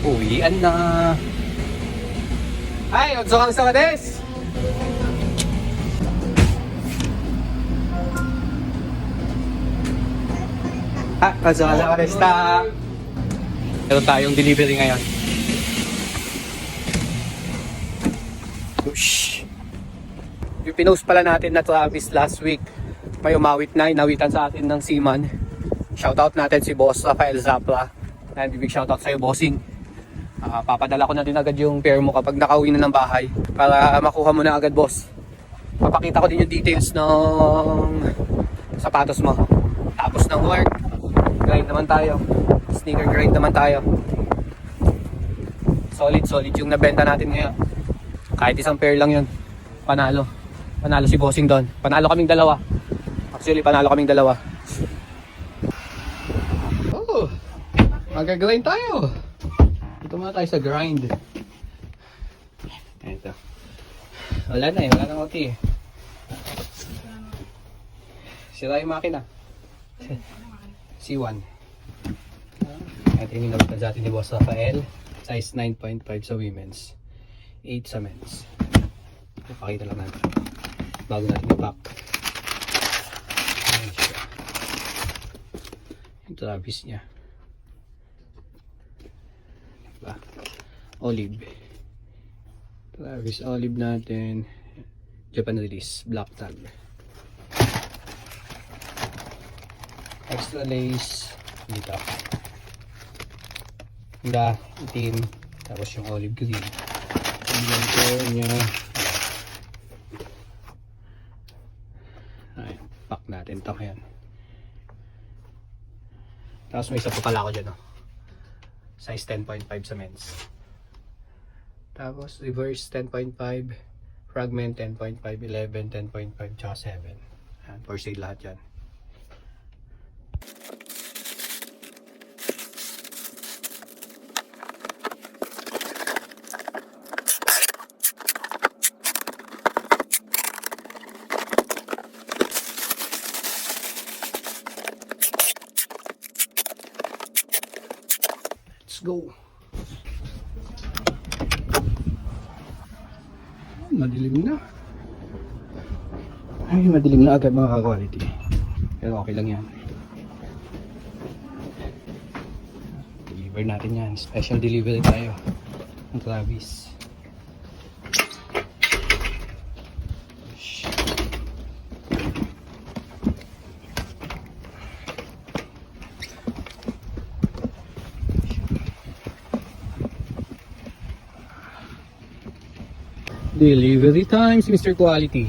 Uwian na. Ay, onso kang sa kades. Onso kang sa kades ta. Meron tayong delivery ngayon. Ush. Yung pinost pala natin na Travis last week, may umawit na, inawitan sa atin ng Seaman. Shoutout natin si Boss Rafael Zapla. And big shoutout sa'yo, bossing. Papadala ko na din agad yung pair mo kapag nakauwi na ng bahay para makuha mo na agad, boss. Papakita ko din yung details ng sapatos mo. Tapos ng work, grind naman tayo. Sneaker grind naman tayo. Solid yung nabenta natin ngayon. Kahit isang pair lang yun, panalo si bossing doon. Panalo kaming dalawa. Actually, panalo kaming dalawa. Oh, mag-grind tayo. Dito muna tayo sa grind. Ito. Wala nang OT. Sira yung makina. C1. Ito yung nabatan sa atin ni Boss Rafael. Size 9.5 sa women's, 8 sa men's. Ipakita lang natin bago natin i-pack. Ayan siya. Yung Travis nya. Diba? Olive. Travis olive natin. Japan release. Black tag. Extra lace. Dito. Hangga itim. Tapos yung olive green. Tingnan ko niya. Ay, pack natin to. Ayan. Tapos may isa pa pala ako dyan. Oh. Size 10.5 sa men's. Tapos reverse 10.5. Fragment 10.5, 11, 10.5, tsaka 7. Ayan, for sale lahat yan. Let's go. Madilim na. Ay, madilim na agad mga ka-quality. Pero okay lang yan. Deliver natin yan. Special delivery tayo ng Travis. Delivery times, Mr. Quality.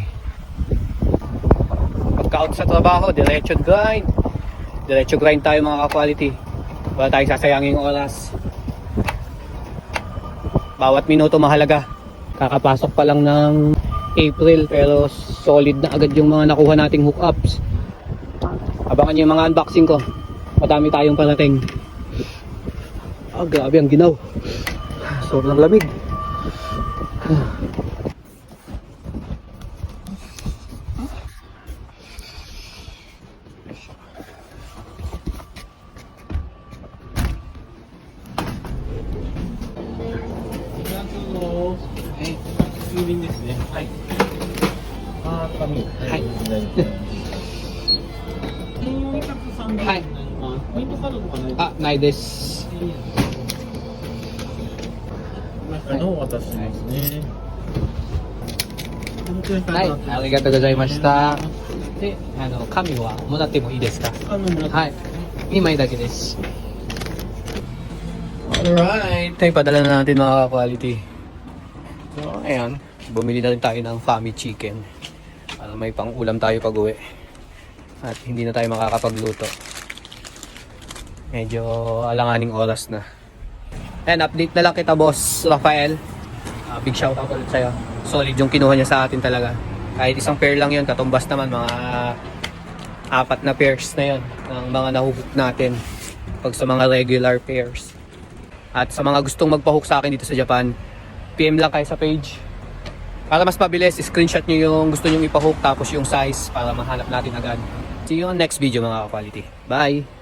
Pagka-out sa trabaho, diretso grind tayo mga ka-quality. Wala tayong sasayangin yung oras. Bawat minuto mahalaga. Kakapasok pa lang ng April pero solid na agad yung mga nakuha nating hookups. Abangan nyo yung mga unboxing ko. Madami tayong parating. Grabe ang ginaw. Sobrang lamig.ないです。私ですね。はい、ありがとうございました。で、紙はもらってもいいですか？はい、2枚だけです。Alright, tayo padala na natin mga quality. So, ayan, bumili na rin tayo ng Fami Chicken. May pang ulam tayo pag uwi. At hindi na tayo makakapagluto. Medyo alanganing oras na. And update na lang kita, Boss Rafael. Big shoutout ulit sa'yo. Solid yung kinuha niya sa atin talaga. Kahit isang pair lang yun, katumbas naman mga 4 na pairs na yun ng mga nahuhook natin pag sa mga regular pairs. At sa mga gustong magpahook sa akin dito sa Japan, PM lang kayo sa page. Para mas mabilis, screenshot nyo yung gusto nyo ipahook tapos yung size para mahanap natin agad. See you on next video mga ka-quality. Bye!